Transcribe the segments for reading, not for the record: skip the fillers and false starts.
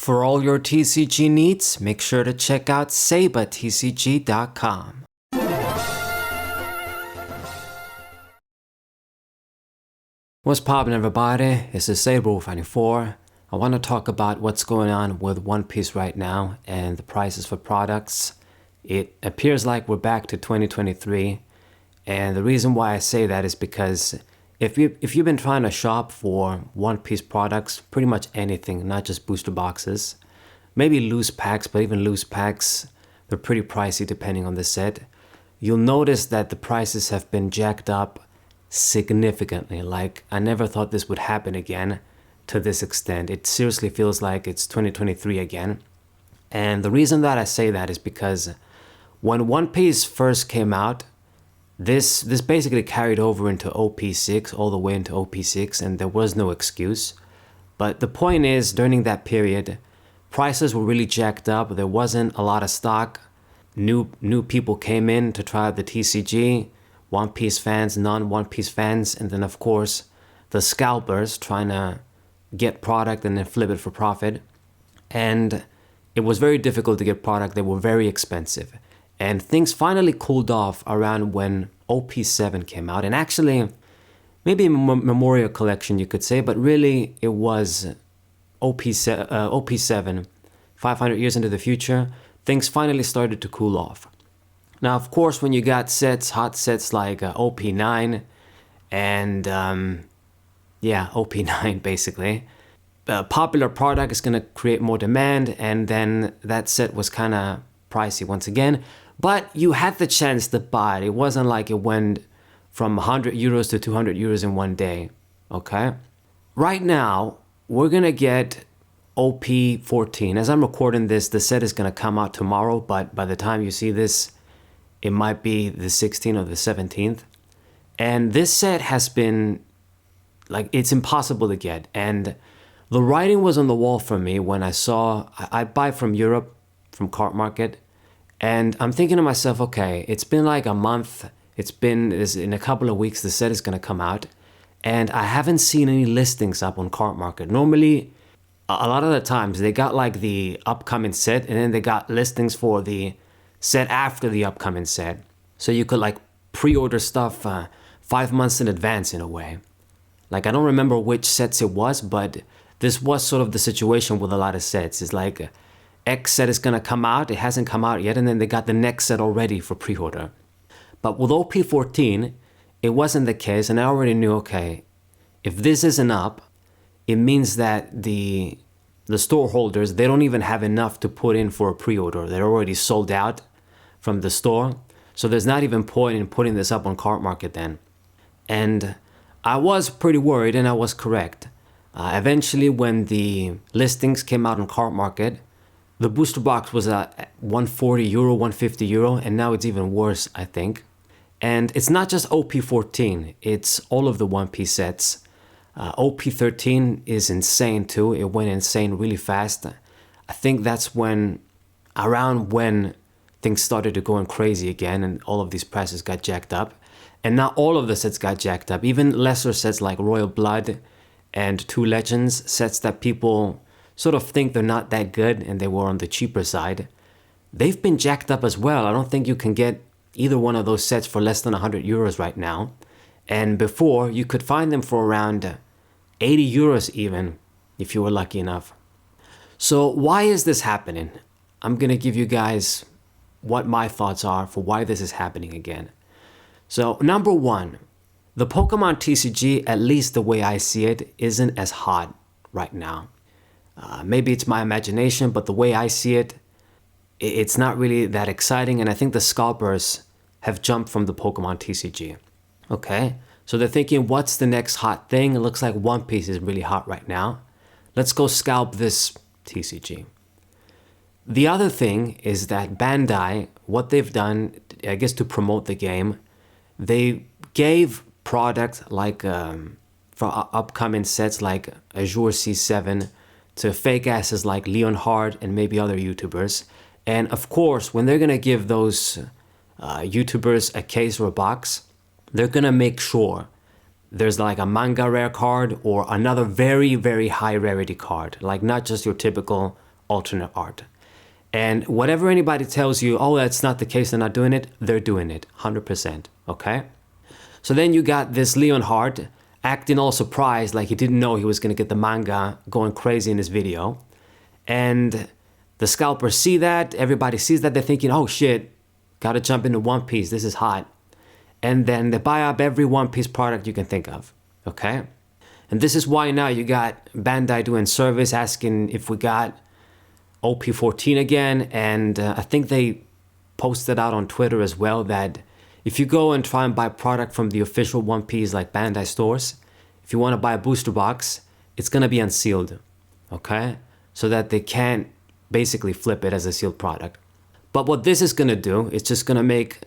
For all your TCG needs, make sure to check out sabatcg.com. What's poppin', everybody? This is Saber94. I want to talk about what's going on with One Piece right now and the prices for products. It appears like we're back to 2023, and the reason why I say that is because if you've been trying to shop for One Piece products, pretty much anything, not just booster boxes, maybe loose packs, but even loose packs, they're pretty pricey depending on the set. You'll notice that the prices have been jacked up significantly. Like, I never thought this would happen again to this extent. It seriously feels like it's 2023 again. And the reason that I say that is because when One Piece first came out, this basically carried over into OP6, all the way into OP6, and there was no excuse. But the point is, during that period, prices were really jacked up. There wasn't a lot of stock. New people came in to try out the TCG, One Piece fans, non-One Piece fans, and then of course the scalpers trying to get product and then flip it for profit. And it was very difficult to get product. They were very expensive. And things finally cooled off around when OP7 came out. And actually, maybe a memorial collection you could say, but really it was OP7, 500 years into the future, things finally started to cool off. Now, of course, when you got sets, hot sets like OP9 and, OP9 basically, a popular product is going to create more demand, and then that set was kind of pricey once again. But you had the chance to buy it. It wasn't like it went from 100 euros to 200 euros in one day, okay? Right now, we're going to get OP14. As I'm recording this, the set is going to come out tomorrow, but by the time you see this, it might be the 16th or the 17th. And this set has been, like, it's impossible to get. And the writing was on the wall for me when I buy from Europe, from Cart Market. And I'm thinking to myself, okay, it's been like a month. In a couple of weeks, the set is going to come out. And I haven't seen any listings up on Cart Market. Normally, a lot of the times, they got like the upcoming set, and then they got listings for the set after the upcoming set. So you could like pre-order stuff 5 months in advance in a way. Like, I don't remember which sets it was, but this was sort of the situation with a lot of sets. It's like X set is going to come out, it hasn't come out yet, and then they got the next set already for pre-order. But with OP14, it wasn't the case, and I already knew, okay, if this isn't up, it means that the store holders, they don't even have enough to put in for a pre-order. They're already sold out from the store, so there's not even point in putting this up on Cart Market then. And I was pretty worried, and I was correct. Eventually, when the listings came out on Cart Market, the booster box was at 140 euro, 150 euro, and now it's even worse, I think. And it's not just OP14, it's all of the One Piece sets. OP13 is insane too. It went insane really fast. I think that's around when things started to go crazy again, and all of these prices got jacked up. And not all of the sets got jacked up. Even lesser sets like Royal Blood and Two Legends, sets that people sort of think they're not that good and they were on the cheaper side, they've been jacked up as well. I don't think you can get either one of those sets for less than 100 euros right now. And before, you could find them for around 80 euros even, if you were lucky enough. So why is this happening? I'm going to give you guys what my thoughts are for why this is happening again. So number one, the Pokemon TCG, at least the way I see it, isn't as hot right now. Maybe it's my imagination, but the way I see it, it's not really that exciting. And I think the scalpers have jumped from the Pokemon TCG. Okay, so they're thinking, what's the next hot thing? It looks like One Piece is really hot right now. Let's go scalp this TCG. The other thing is that Bandai, what they've done, I guess to promote the game, they gave products like for upcoming sets like Azure C7 to fake asses like Leonhard and maybe other YouTubers. And of course, when they're going to give those YouTubers a case or a box, they're going to make sure there's like a manga rare card or another very, very high rarity card. Like not just your typical alternate art. And whatever anybody tells you, oh, that's not the case, they're not doing it, they're doing it, 100%, okay? So then you got this Leonhardt acting all surprised, like he didn't know he was gonna get the manga going crazy in this video. And the scalpers see that, everybody sees that, they're thinking, oh shit, gotta jump into One Piece, this is hot. And then they buy up every One Piece product you can think of, okay? And this is why now you got Bandai doing service, asking if we got OP14 again, and I think they posted out on Twitter as well that if you go and try and buy product from the official One Piece like Bandai stores, if you want to buy a booster box, it's going to be unsealed, okay? So that they can't basically flip it as a sealed product. But what this is going to do, it's just going to make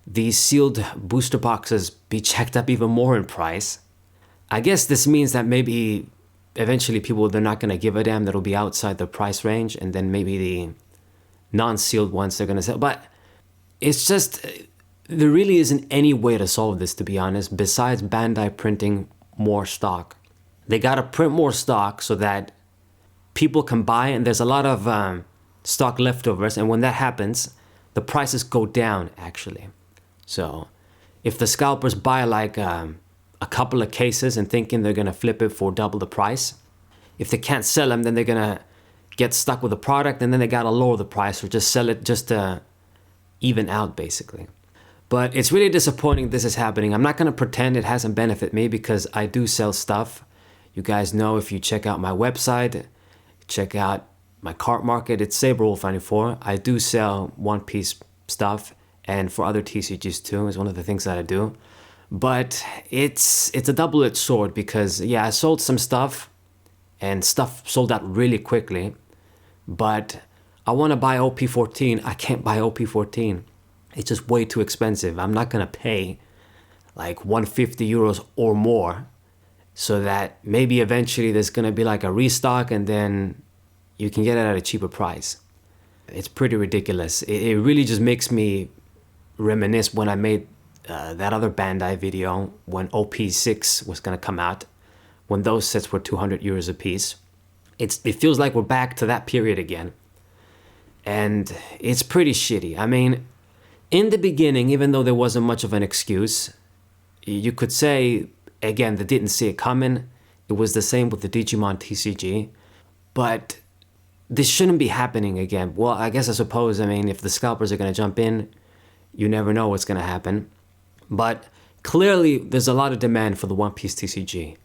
these sealed booster boxes be checked up even more in price. I guess this means that maybe eventually people, they're not going to give a damn, that'll be outside the price range, and then maybe the non-sealed ones they're going to sell. But it's just, there really isn't any way to solve this, to be honest, besides Bandai printing more stock. They got to print more stock so that people can buy, and there's a lot of stock leftovers, and when that happens, the prices go down, actually. So if the scalpers buy like a couple of cases and thinking they're going to flip it for double the price, if they can't sell them, then they're going to get stuck with the product, and then they got to lower the price or just sell it just to even out, basically. But it's really disappointing this is happening. I'm not going to pretend it hasn't benefited me, because I do sell stuff. You guys know, if you check out my website, check out my cart market, it's SaberWolf94. I do sell One Piece stuff, and for other TCGs too, is one of the things that I do. But it's a double-edged sword, because yeah, I sold some stuff and stuff sold out really quickly, but I want to buy OP14. I can't buy OP14. It's just way too expensive. I'm not going to pay like 150 euros or more, so that maybe eventually there's going to be like a restock and then you can get it at a cheaper price. It's pretty ridiculous. It really just makes me reminisce when I made that other Bandai video when OP6 was going to come out, when those sets were 200 euros a piece. It feels like we're back to that period again. And it's pretty shitty. I mean, in the beginning, even though there wasn't much of an excuse, you could say, again, they didn't see it coming. It was the same with the Digimon TCG. But this shouldn't be happening again. Well, I suppose, I mean, if the scalpers are going to jump in, you never know what's going to happen. But clearly, there's a lot of demand for the One Piece TCG.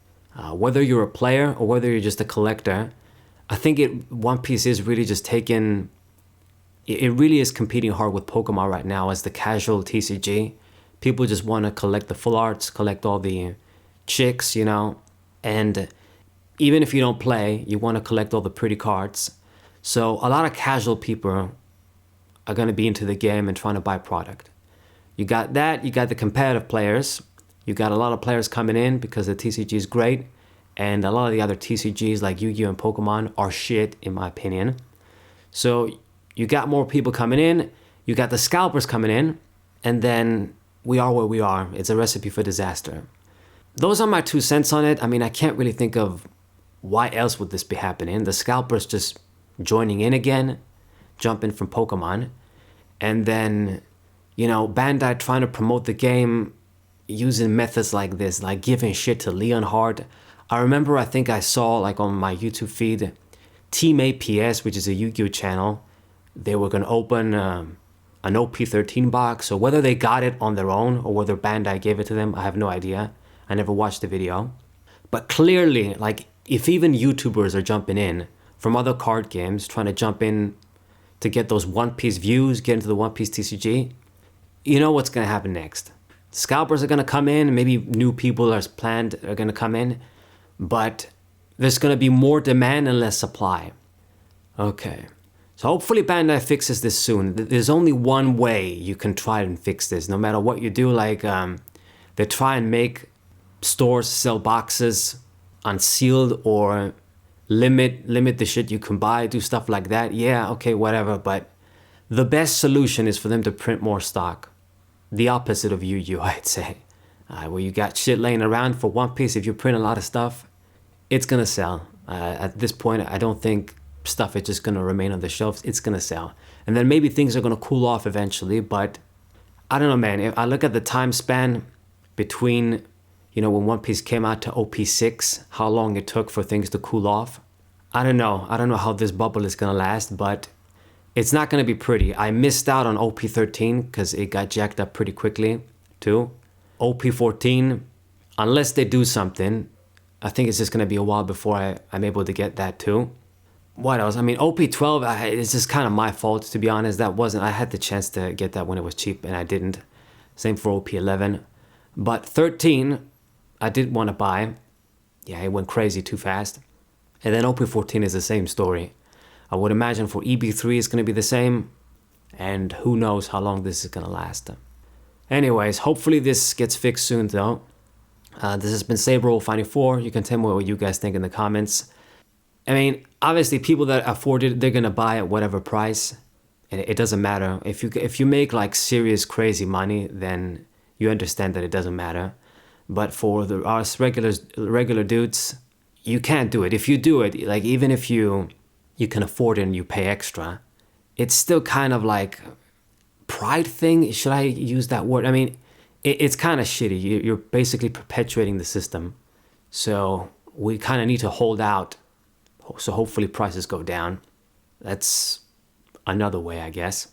Whether you're a player or whether you're just a collector, I think One Piece is really just taking... It really is competing hard with Pokemon right now as the casual TCG. People just want to collect the full arts, collect all the chicks, you know. And even if you don't play, you want to collect all the pretty cards. So a lot of casual people are going to be into the game and trying to buy product. You got that, you got the competitive players, you got a lot of players coming in because the TCG is great, and a lot of the other TCGs like Yu-Gi-Oh! And Pokemon are shit, in my opinion. So you got more people coming in, you got the scalpers coming in, and then we are where we are. It's a recipe for disaster. Those are my 2 cents on it. I mean, I can't really think of why else would this be happening. The scalpers just joining in again, jumping from Pokemon, and then, you know, Bandai trying to promote the game using methods like this, like giving shit to Leonhardt. I remember, I think I saw like on my YouTube feed, Team APS, which is a Yu-Gi-Oh channel, they were going to open an OP13 box. So whether they got it on their own or whether Bandai gave it to them, I have no idea. I never watched the video. But clearly, like, if even YouTubers are jumping in from other card games, trying to jump in to get those One Piece views, get into the One Piece TCG, you know what's going to happen next. Scalpers are going to come in, maybe new people as planned are going to come in, but there's going to be more demand and less supply. Okay. So hopefully Bandai fixes this soon. There's only one way you can try and fix this. No matter what you do, like they try and make stores sell boxes unsealed or limit the shit you can buy, do stuff like that. Yeah, okay, whatever. But the best solution is for them to print more stock. The opposite of Yu-Gi-Oh, I'd say. Where you got shit laying around for One Piece, if you print a lot of stuff, it's gonna sell. At this point, I don't think stuff is just gonna remain on the shelves. It's gonna sell. And then maybe things are gonna cool off eventually, but I don't know, man. If I look at the time span between, when One Piece came out to OP6, how long it took for things to cool off, I don't know. I don't know how this bubble is gonna last, but it's not gonna be pretty. I missed out on OP13 because it got jacked up pretty quickly too. OP14, unless they do something, I think it's just gonna be a while before I'm able to get that too. What else? I mean, OP12, it's just kind of my fault, to be honest. I had the chance to get that when it was cheap and I didn't. Same for OP11. But 13, I did want to buy. Yeah, it went crazy too fast. And then OP14 is the same story. I would imagine for EB3 it's going to be the same. And who knows how long this is going to last. Anyways, hopefully this gets fixed soon though. This has been Saber94. You can tell me what you guys think in the comments. I mean, obviously people that afford it, they're going to buy at whatever price. And it doesn't matter. If you make like serious crazy money, then you understand that it doesn't matter. But for us regular dudes, you can't do it. If you do it, like even if you can afford it and you pay extra, it's still kind of like pride thing. Should I use that word? I mean, it's kind of shitty. You're basically perpetuating the system. So we kind of need to hold out. So hopefully prices go down. That's another way, I guess.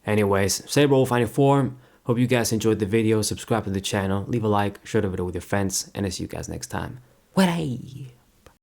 Anyways, Saber94. Hope you guys enjoyed the video. Subscribe to the channel. Leave a like. Share the video with your friends. And I'll see you guys next time. Bye.